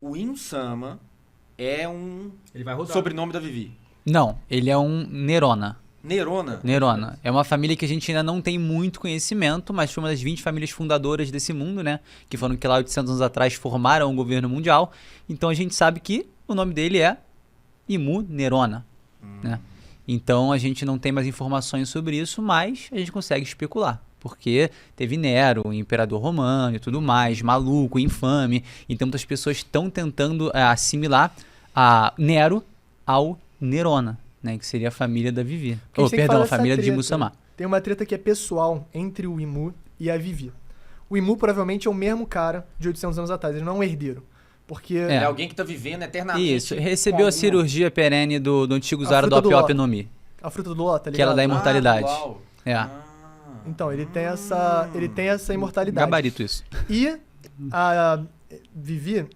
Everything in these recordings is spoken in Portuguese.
o Insama é um Ele vai rodar. sobrenome da Vivi. Não, ele é um Nerona. Nerona? Nerona. É uma família que a gente ainda não tem muito conhecimento, mas foi uma das 20 famílias fundadoras desse mundo, né? Que foram que lá 800 anos atrás formaram o governo mundial. Então a gente sabe que o nome dele é Imu Nerona, né? Então a gente não tem mais informações sobre isso, mas a gente consegue especular. Porque teve Nero, o imperador romano e tudo mais, maluco, infame. Então muitas pessoas estão tentando assimilar a Nero ao Nerona, né, que seria a família da Vivi. Porque a gente tem que Perdão, falar a família dessa de treta. Musamá. Tem uma treta que é pessoal entre o Imu e a Vivi. O Imu provavelmente é o mesmo cara de 800 anos atrás, ele não é um herdeiro. Porque É alguém que tá vivendo eternamente. Isso, recebeu a com cirurgia perene do antigo A Zara do fruta do Opiop Ló. no Mi, a fruta do Ló, tá ligado? que ela dá imortalidade. uau. É, Então, ele tem essa imortalidade. gabarito isso. E a Vivi,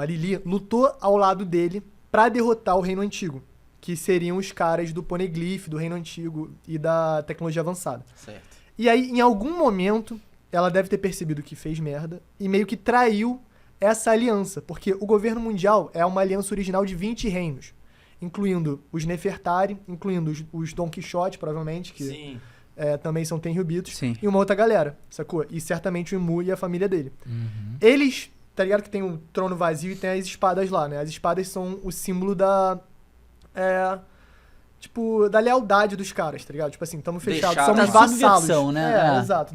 a Lili, lutou ao lado dele pra derrotar o Reino Antigo, que seriam os caras do Poneglyph, do Reino Antigo e da tecnologia avançada. Certo. E aí, em algum momento, ela deve ter percebido que fez merda e meio que traiu essa aliança, porque o governo mundial é uma aliança original de 20 reinos, incluindo os Nefertari, incluindo os Don Quixote, provavelmente, que Sim. também são Tenryubitos, Sim. e uma outra galera, sacou? E certamente o Imu e a família dele. Eles, tá ligado que tem o trono vazio e tem as espadas lá, né? As espadas são o símbolo da... tipo, da lealdade dos caras, tá ligado? Tipo assim, estamos fechados, Deixaram somos lá. vassalos. Subversão, né? Exato.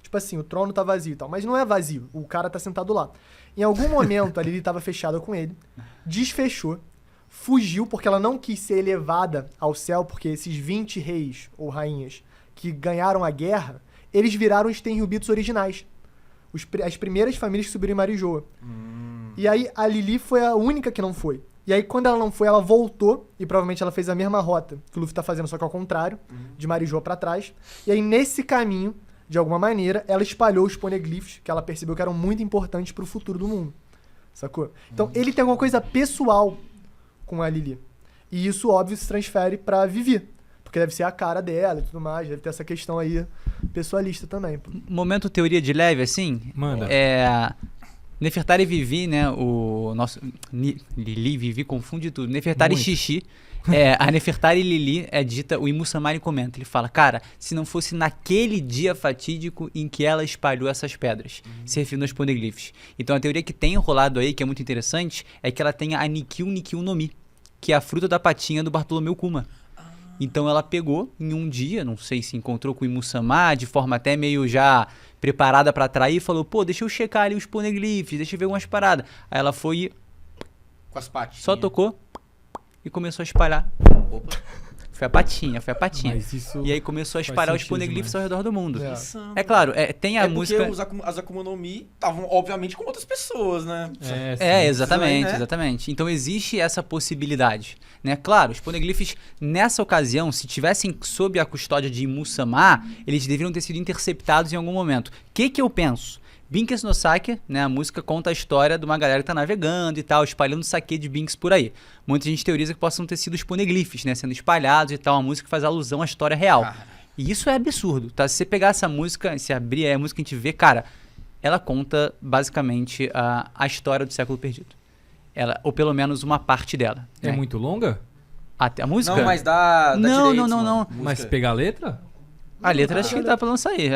Tipo assim, o trono tá vazio e tal. Mas não é vazio, o cara tá sentado lá. Em algum momento, a Lili tava fechada com ele, desfechou, fugiu porque ela não quis ser elevada ao céu, porque esses 20 reis ou rainhas que ganharam a guerra, eles viraram os Tenryubitos originais. As primeiras famílias que subiram em Marijoa. E aí a Lili foi a única que não foi. E aí quando ela não foi, ela voltou, e provavelmente ela fez a mesma rota que o Luffy tá fazendo, só que ao contrário, de Marijoa pra trás. E aí nesse caminho, de alguma maneira, ela espalhou os poneglyphs, que ela percebeu que eram muito importantes pro futuro do mundo. Sacou? Então ele tem alguma coisa pessoal com a Lili. E isso, óbvio, se transfere pra Vivi. Porque deve ser a cara dela e tudo mais, deve ter essa questão aí pessoalista também. Pô. Momento teoria de leve, assim. Manda. Nefertari e Vivi, né? O nosso. Lili, Vivi, confunde tudo. Nefertari e Muito. Xixi. A Nefertari e Lili é dita, o Imu Samari comenta. Ele fala, cara, se não fosse naquele dia fatídico em que ela espalhou essas pedras, se referindo aos poneglyphs. Então a teoria que tem rolado aí, que é muito interessante, é que ela tem a Nikyu Nikyu no Mi, que é a fruta da patinha do Bartolomeu Kuma. Então ela pegou em um dia, não sei se encontrou com o Imu-sama, de forma até meio já preparada pra atrair, e falou, pô, deixa eu checar ali os poneglyphs, deixa eu ver algumas paradas. Aí ela foi e Com as patinhas. só tocou e começou a espalhar. Opa. Foi a patinha, foi a patinha. Mas isso E aí começou a faz espalhar os sentido poneglyphs demais. ao redor do mundo. É. É claro, tem a É música... porque as Akuma no Mi estavam, obviamente, com outras pessoas, né? Exatamente, né? exatamente. Então existe essa possibilidade, né? Claro, os poneglyphs, nessa ocasião, se tivessem sob a custódia de Imu-sama, eles deveriam ter sido interceptados em algum momento. O que eu penso? Binks no Sake, né? A música conta a história de uma galera que tá navegando e tal, espalhando saque de Binks por aí. Muita gente teoriza que possam ter sido os poneglyphs, né? Sendo espalhados e tal, uma música que faz alusão à história real. Cara. E isso é absurdo, tá? Se você pegar essa música, se abrir aí a música, a gente vê, cara, ela conta basicamente a história do século perdido. Ela, ou pelo menos uma parte dela. é né? muito longa? A música? Não, mas dá Não, direitos, não, mano. não. Mas Música. pegar a letra? A letra acho que dá pra lançar aí,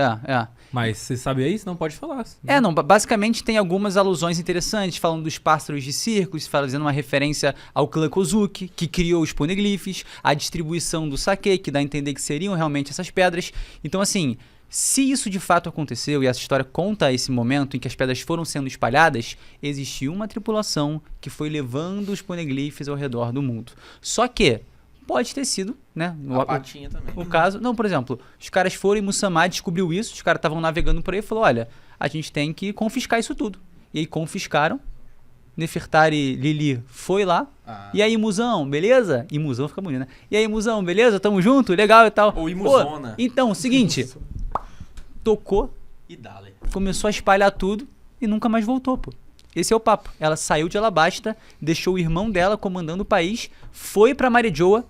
Mas você sabe aí? Senão pode falar. Não, basicamente tem algumas alusões interessantes, falando dos pássaros de circos, fazendo uma referência ao clã Kozuki, que criou os poneglyphs, a distribuição do sake, que dá a entender que seriam realmente essas pedras. Então, assim, se isso de fato aconteceu e essa história conta esse momento em que as pedras foram sendo espalhadas, existiu uma tripulação que foi levando os poneglyphs ao redor do mundo. Só que pode ter sido, né? A patinha também. O caso, não, por exemplo, os caras foram e Musamá descobriu isso, os caras estavam navegando por aí e falou, olha, a gente tem que confiscar isso tudo. E aí confiscaram, Nefertari Lili foi lá, e aí Musão, beleza? E Musão fica bonito, né? E aí Musão, beleza? Tamo junto? Legal e tal. Ou Imuzona. Então, seguinte, tocou, E dale. começou a espalhar tudo e nunca mais voltou, pô. Esse é o papo. Ela saiu de Alabasta, deixou o irmão dela comandando o país, foi pra Marijoa,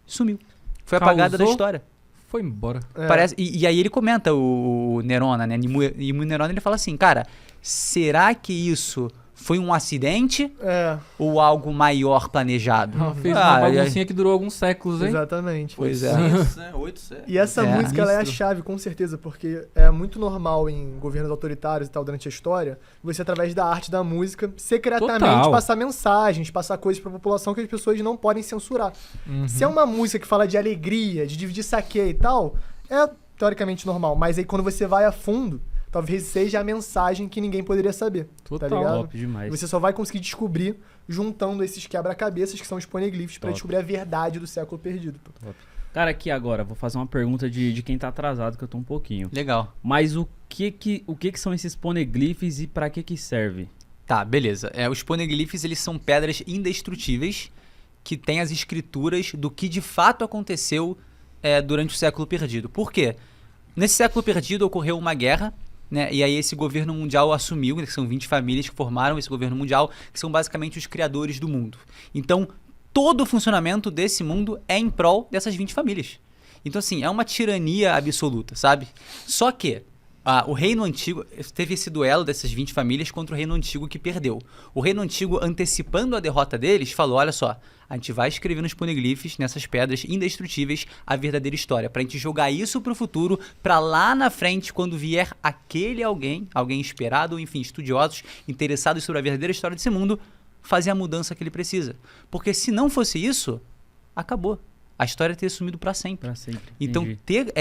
sumiu. Foi apagada da Causou? história. Foi embora. Parece, e aí ele comenta, o Nerona, né? Imu Nerona, ele fala assim, cara, será que isso Foi um acidente É, ou algo maior planejado? Ela fez uma Ah, baguncinha que durou alguns séculos, hein? exatamente. Pois é. 800, né? 8 séculos. E essa É. música ela é a Sinistro. chave, com certeza, porque é muito normal em governos autoritários e tal durante a história, você através da arte da música secretamente Total. passar mensagens, passar coisas pra população que as pessoas não podem censurar. Uhum. Se é uma música que fala de alegria, de dividir saque e tal, é teoricamente normal, mas aí quando você vai a fundo, talvez seja a mensagem que ninguém poderia saber, Total. tá ligado? Top demais. Você só vai conseguir descobrir juntando esses quebra-cabeças que são os poneglyphs pra Top. descobrir a verdade do século perdido. Pô. Cara, aqui agora, vou fazer uma pergunta de quem tá atrasado, que eu tô um pouquinho. Legal. Mas o que são esses poneglyphs e pra que serve? Tá, beleza. Os poneglyphs, eles são pedras indestrutíveis que têm as escrituras do que de fato aconteceu durante o século perdido. Por quê? Nesse século perdido ocorreu uma guerra, né? E aí esse governo mundial assumiu, que são 20 famílias que formaram esse governo mundial, que são basicamente os criadores do mundo. Então, todo o funcionamento desse mundo é em prol dessas 20 famílias. Então, assim, é uma tirania absoluta, sabe? Só que o Reino Antigo teve esse duelo dessas 20 famílias contra o Reino Antigo que perdeu. O Reino Antigo, antecipando a derrota deles, falou, olha só, a gente vai escrever nos poneglyphs, nessas pedras indestrutíveis, a verdadeira história, pra gente jogar isso pro futuro, pra lá na frente, quando vier aquele alguém esperado, enfim, estudiosos, interessados sobre a verdadeira história desse mundo, fazer a mudança que ele precisa. Porque se não fosse isso, acabou. A história teria sumido pra sempre. Pra sempre. Então, Entendi. ter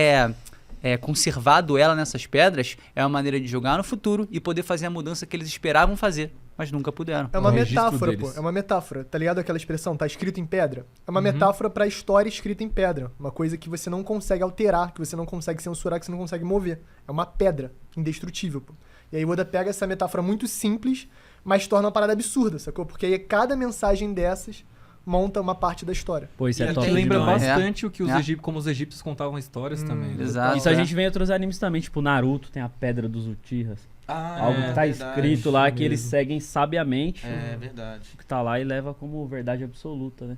conservado ela nessas pedras é uma maneira de jogar no futuro e poder fazer a mudança que eles esperavam fazer, mas nunca puderam. É uma O registro metáfora, pô. deles. É uma metáfora. Tá ligado aquela expressão? Tá escrito em pedra? É uma Uhum. metáfora pra história escrita em pedra. Uma coisa que você não consegue alterar, que você não consegue censurar, que você não consegue mover. É uma pedra indestrutível, pô. E aí o Oda pega essa metáfora muito simples, mas torna uma parada absurda, sacou? Porque aí cada mensagem dessas monta uma parte da história. Pô, isso E é até top Que lembra demais. bastante o que É. como os egípcios contavam histórias também. né? Exato. Isso a gente vê em outros animes também, tipo Naruto tem a Pedra dos Uchihas. Ah, Algo que tá verdade. escrito lá, que eles mesmo. seguem sabiamente É verdade. o que tá lá e leva como verdade absoluta, né?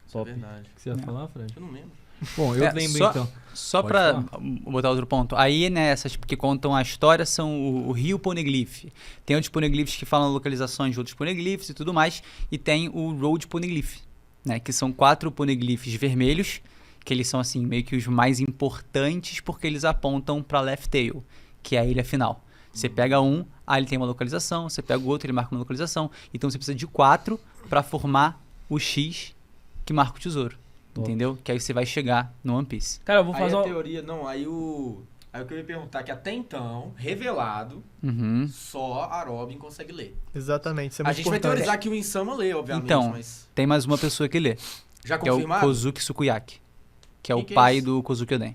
Isso é Top. verdade. O que você ia falar, Fred? Eu não lembro. Bom, eu lembro só- então. Só Pode pra falar. botar outro ponto. Aí, né, essas que contam a história são o Rio Poneglyph. Tem outros poneglyphs que falam localizações de outros poneglyphs e tudo mais. E tem o Road Poneglyph, né, que são 4 poneglyphs vermelhos, que eles são, assim, meio que os mais importantes porque eles apontam pra Left Tail, que é a ilha final. Você pega um, aí ele tem uma localização, você pega o outro, ele marca uma localização. Então você precisa de 4 pra formar o X que marca o tesouro. Top. Entendeu? Que aí você vai chegar no One Piece. Cara, eu vou Aí fazer a uma... teoria... Não, aí o que eu ia perguntar é que até então, revelado, Uhum. só a Robin consegue ler. Exatamente, isso é A muito gente vai importante. teorizar que o Insama lê, obviamente, Então, mas... Tem mais uma pessoa que lê, Já que é o confirmado? Kozuki Sukuyaki, que é o Quem que é pai esse? do Kozuki Oden.